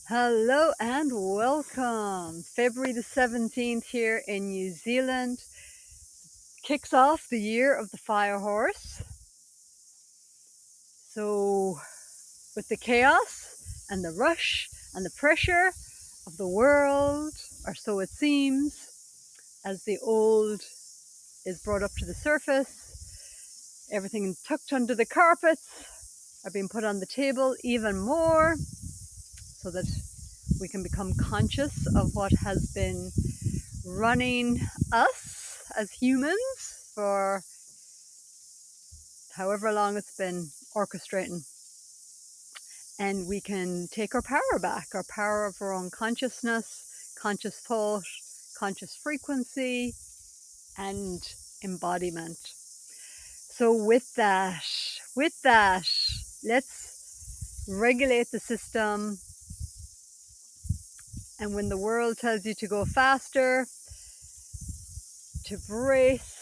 Hello and welcome. February the 17th here in New Zealand kicks off the year of the fire horse. So, with the chaos and the rush and the pressure of the world, or so it seems, as the old is brought up to the surface, everything tucked under the carpets are being put on the table even more so that we can become conscious of what has been running us as humans for however long it's been orchestrating. And we can take our power of our own consciousness, conscious thought, conscious frequency, and embodiment. So with that, let's regulate the system. And when the world tells you to go faster, to brace,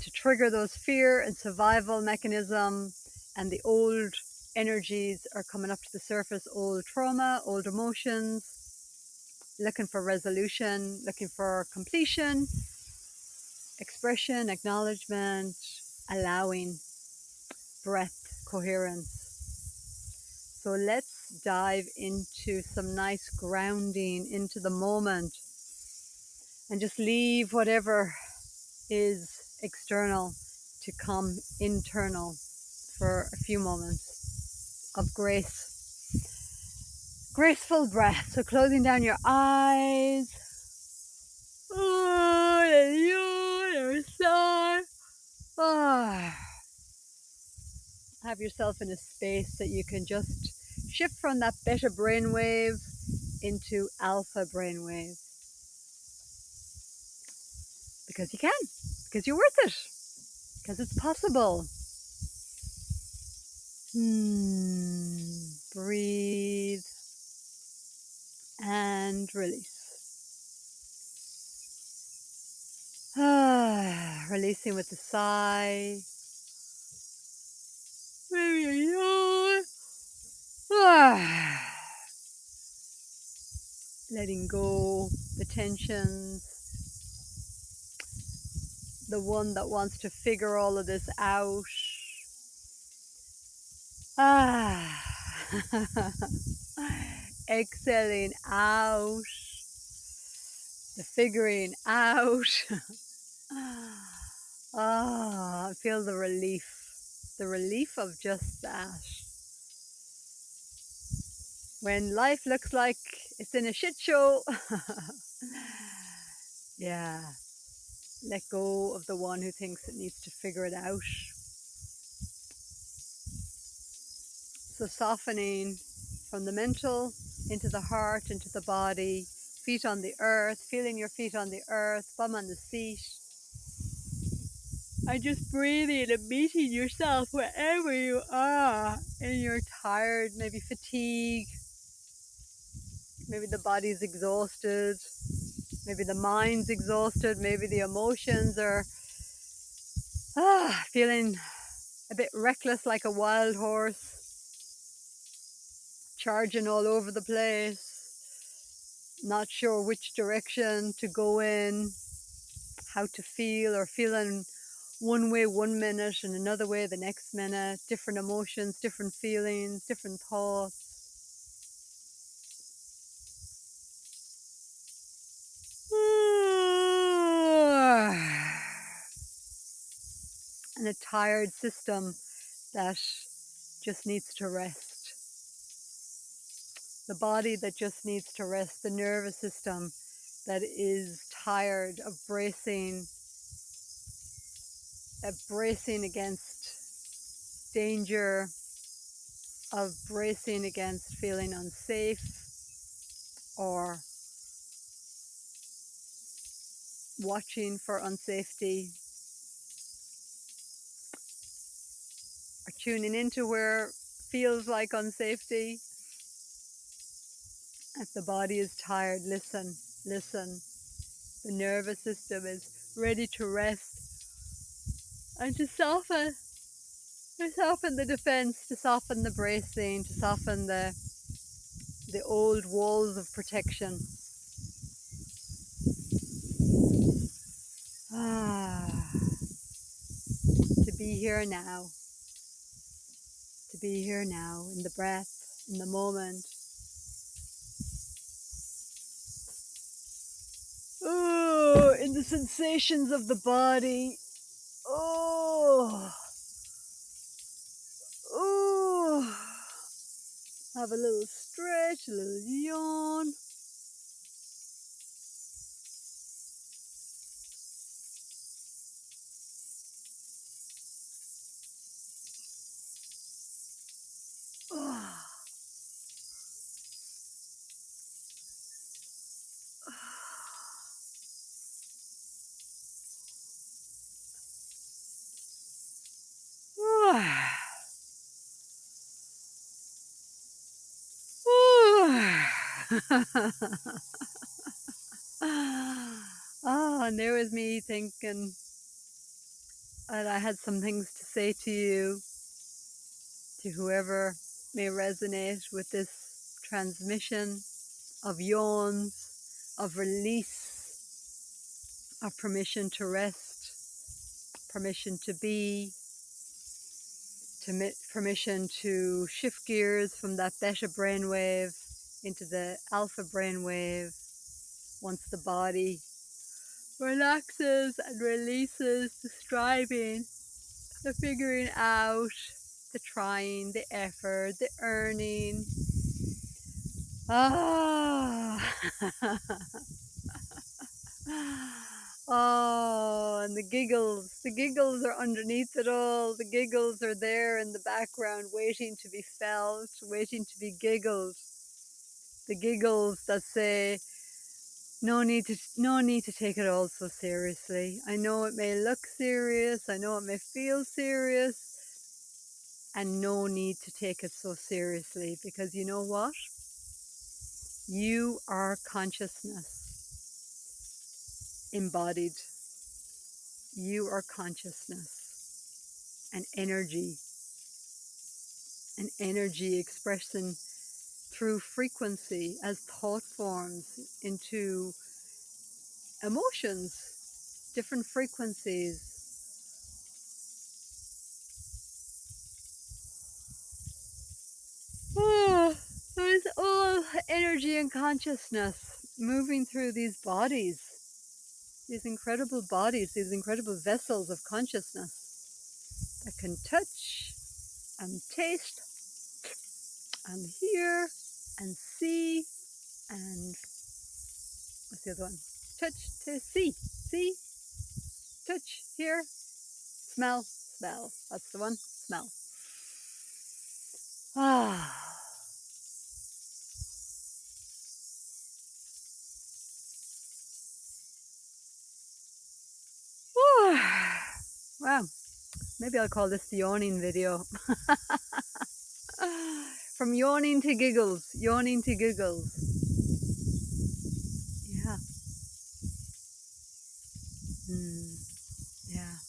to trigger those fear and survival mechanism, and the old energies are coming up to the surface, old trauma, old emotions, looking for resolution, looking for completion, expression, acknowledgement, allowing, breath, coherence. So let's dive into some nice grounding into the moment and just leave whatever is external to come internal for a few moments of grace. Graceful breath. So closing down your eyes. Oh, and you sigh. Ah. Have yourself in a space that you can just shift from that beta brainwave into alpha brainwave. Because you can. Because you're worth it. Because it's possible. Breathe and release. Releasing with a sigh. Maybe a yawn. Letting go the tensions. The one that wants to figure all of this out. Exhaling out. The figuring out. Feel the relief. The relief of just that. When life looks like it's in a shit show, yeah, let go of the one who thinks it needs to figure it out. So softening from the mental into the heart, into the body, feet on the earth, feeling your feet on the earth, bum on the seat. And just breathing and meeting yourself wherever you are. And you're tired, maybe fatigue, maybe the body's exhausted, maybe the mind's exhausted, maybe the emotions are feeling a bit reckless like a wild horse, charging all over the place, not sure which direction to go in, how to feel, or feeling one way one minute and another way the next minute, different emotions, different feelings, different thoughts. And a tired system that just needs to rest. The body that just needs to rest, the nervous system that is tired of bracing against danger, of bracing against feeling unsafe or watching for unsafety, or tuning into where feels like unsafety. If the body is tired, listen, listen. The nervous system is ready to rest and to soften the defense, to soften the bracing, to soften the the old walls of protection. To be here now, to be here now, in the breath, in the moment. Oh, in the sensations of the body. Oh, oh. Have a little stretch, a little yawn. Oh. Oh, and there was me thinking that I had some things to say to you, to whoever may resonate with this transmission of yawns, of release, of permission to rest, permission to be, permission to shift gears from that beta brainwave into the alpha brainwave once the body relaxes and releases the striving, the figuring out, the trying, the effort, the earning. Oh, and the giggles. The giggles are underneath it all. The giggles are there in the background, waiting to be felt, waiting to be giggled. The giggles that say, no need to take it all so seriously. I know it may look serious, I know it may feel serious, and no need to take it so seriously, because you know what? You are consciousness embodied. You are consciousness and energy expressing through frequency as thought forms into emotions, different frequencies. Oh, there's all energy and consciousness moving through these bodies, these incredible bodies, these incredible vessels of consciousness that can touch and taste and hear and see and what's the other one? Touch, taste, see, touch, hear, smell. That's the one. Smell. Ah. Wow. Maybe I'll call this the yawning video. From yawning to giggles, yawning to giggles. Yeah. Yeah.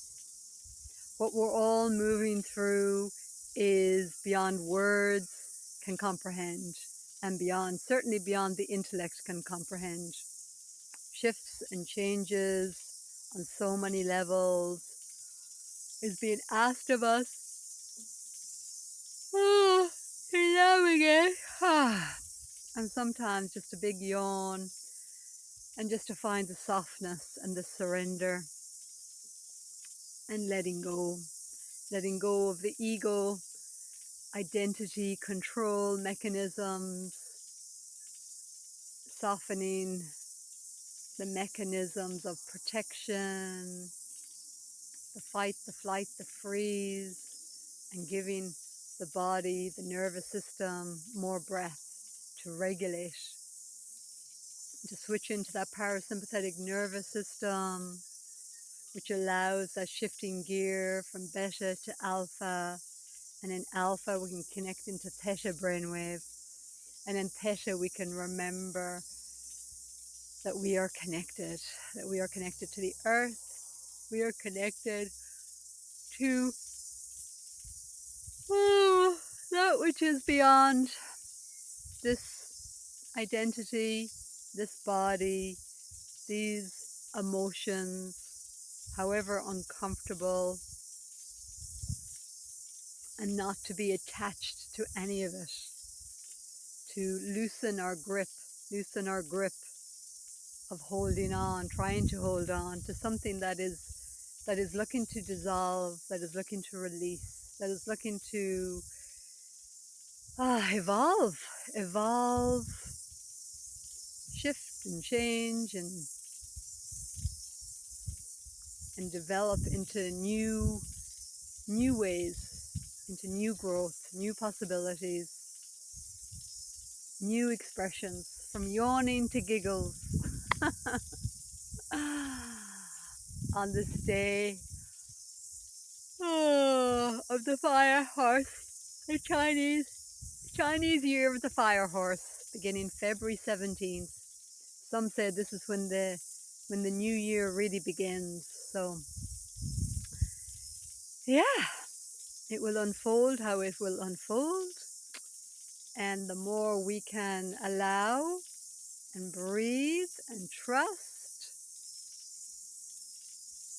What we're all moving through is beyond words can comprehend, and beyond, certainly beyond the intellect can comprehend. Shifts and changes on so many levels is being asked of us. Oh, loving it. And sometimes just a big yawn, and just to find the softness and the surrender and letting go of the ego, identity, control mechanisms, softening the mechanisms of protection, the fight, the flight, the freeze, and giving the body, the nervous system more breath to regulate, to switch into that parasympathetic nervous system, which allows that shifting gear from beta to alpha. And in alpha, we can connect into theta brainwave. And in theta, we can remember that we are connected, to the earth. We are connected to that which is beyond this identity, this body, these emotions, however uncomfortable, and not to be attached to any of it, to loosen our grip of holding on, trying to hold on to something that is looking to dissolve, that is looking to release, that is looking to evolve, shift and change and develop into new ways, into new growth, new possibilities, new expressions, from yawning to giggles. On this day of the fire horse, the Chinese year of the fire horse, beginning February 17th. Some say this is when the new year really begins. So yeah, it will unfold how it will unfold, and the more we can allow and breathe and trust,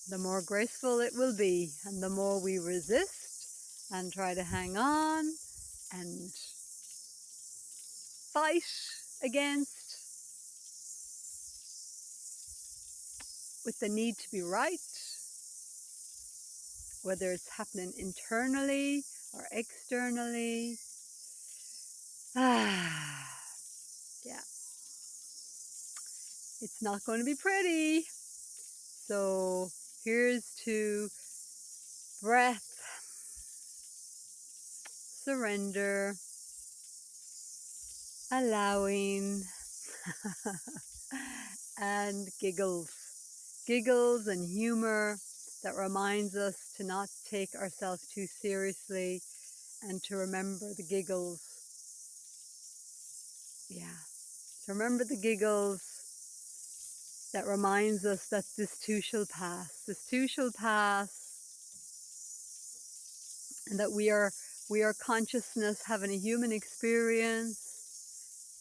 the more graceful it will be. And the more we resist and try to hang on and fight against with the need to be right, whether it's happening internally or externally. Yeah, it's not going to be pretty. So here's to breath, surrender, allowing, and giggles. Giggles and humor that reminds us to not take ourselves too seriously and to remember the giggles. Yeah, to remember the giggles that reminds us that this too shall pass. This too shall pass, and that we are consciousness having a human experience,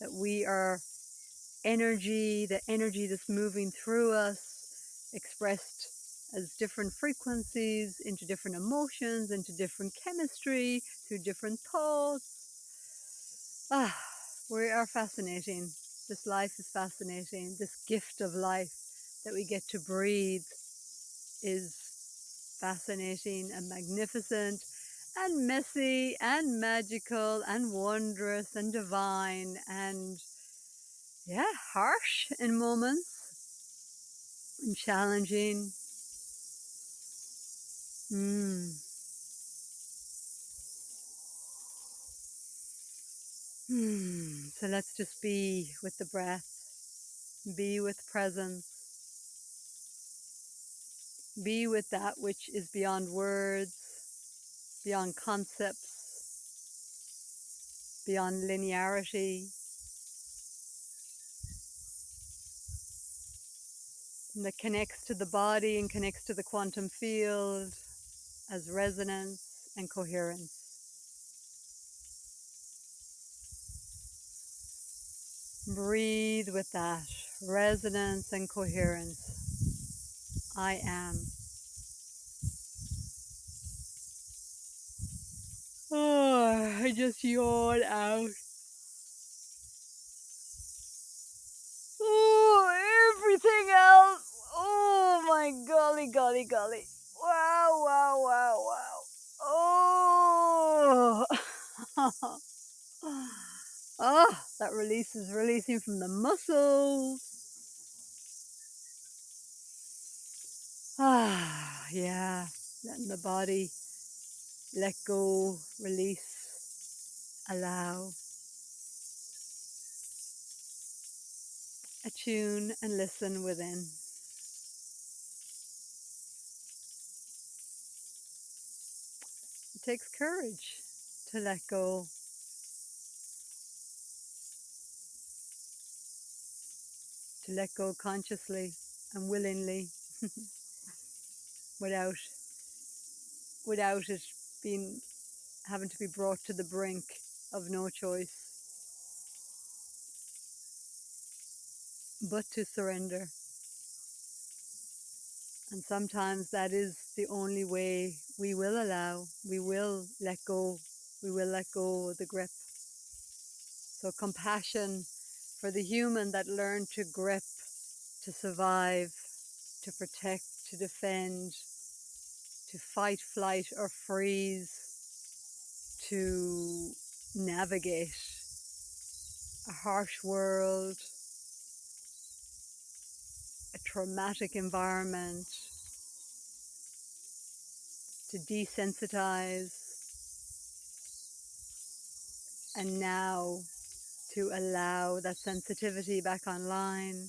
that we are energy, the energy that's moving through us, expressed as different frequencies into different emotions, into different chemistry, through different thoughts. We are fascinating. This life is fascinating. This gift of life that we get to breathe is fascinating and magnificent and messy and magical and wondrous and divine and harsh in moments and challenging. So let's just be with the breath, be with presence, be with that which is beyond words, beyond concepts, beyond linearity, and that connects to the body and connects to the quantum field as resonance and coherence. Breathe with that resonance and coherence. I am. I just yawn out. Everything else. Oh my golly, golly, golly. Wow, wow, wow, wow. Oh. That release is releasing from the muscles. Yeah. Letting the body let go, release, allow, attune, and listen within. It takes courage to let go. To let go consciously and willingly without it being having to be brought to the brink of no choice. but to surrender. And sometimes that is the only way we will allow, we will let go, we will let go of the grip. So compassion for the human that learned to grip, to survive, to protect, to defend, to fight, flight, or freeze, to navigate a harsh world, a traumatic environment, to desensitize, and now to allow that sensitivity back online,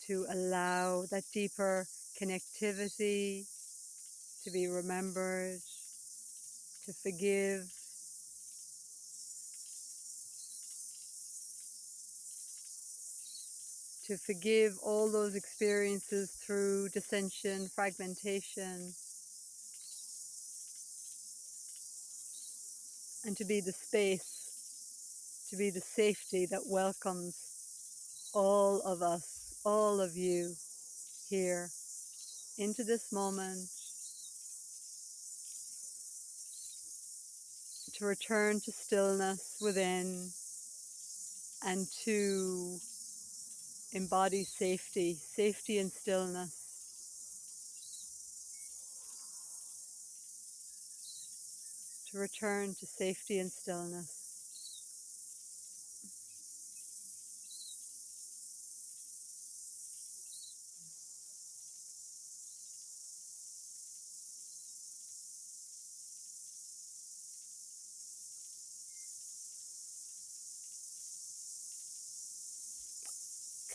to allow that deeper connectivity to be remembered, to forgive, all those experiences through dissension, fragmentation, and to be the space, to be the safety that welcomes all of us, all of you here into this moment, to return to stillness within and to embody safety, safety and stillness, to return to safety and stillness.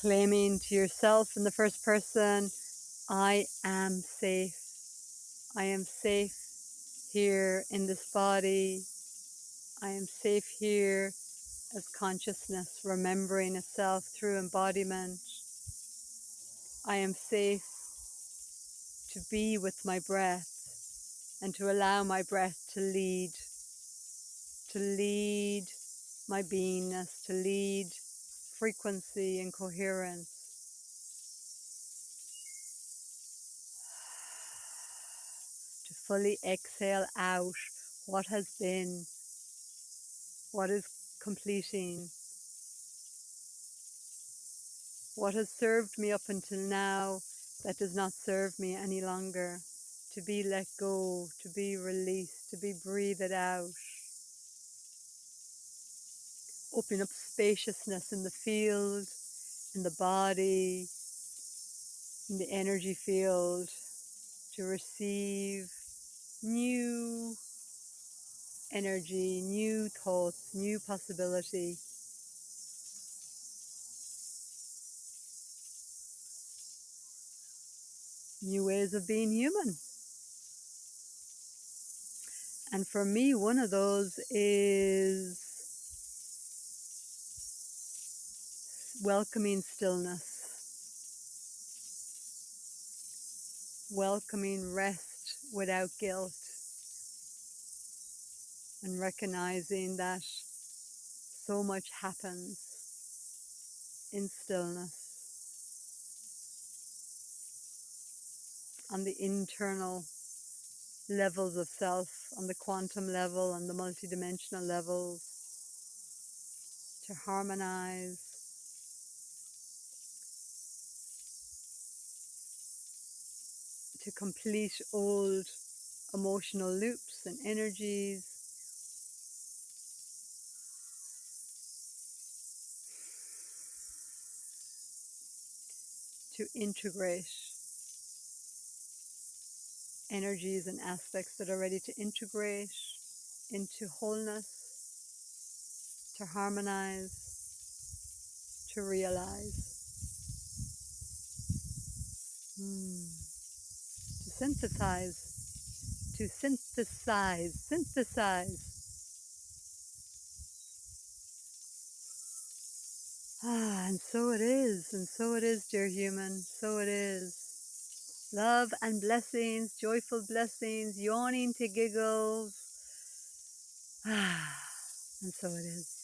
Claiming to yourself in the first person, I am safe. I am safe here in this body. I am safe here as consciousness, remembering itself through embodiment. I am safe to be with my breath and to allow my breath to lead my beingness, to lead frequency and coherence. To fully exhale out what has been, what is completing, what has served me up until now that does not serve me any longer. To be let go, to be released, to be breathed out. Opening up spaciousness in the field, in the body, in the energy field, to receive new energy, new thoughts, new possibility. New ways of being human. And for me, one of those is welcoming stillness, welcoming rest without guilt, and recognizing that so much happens in stillness on the internal levels of self, on the quantum level, on the multidimensional levels, to harmonize, to complete old emotional loops and energies, to integrate energies and aspects that are ready to integrate into wholeness, to harmonize, to realize, to synthesize, synthesize. And so it is, dear human, so it is. Love and blessings, joyful blessings, yawning to giggles. And so it is.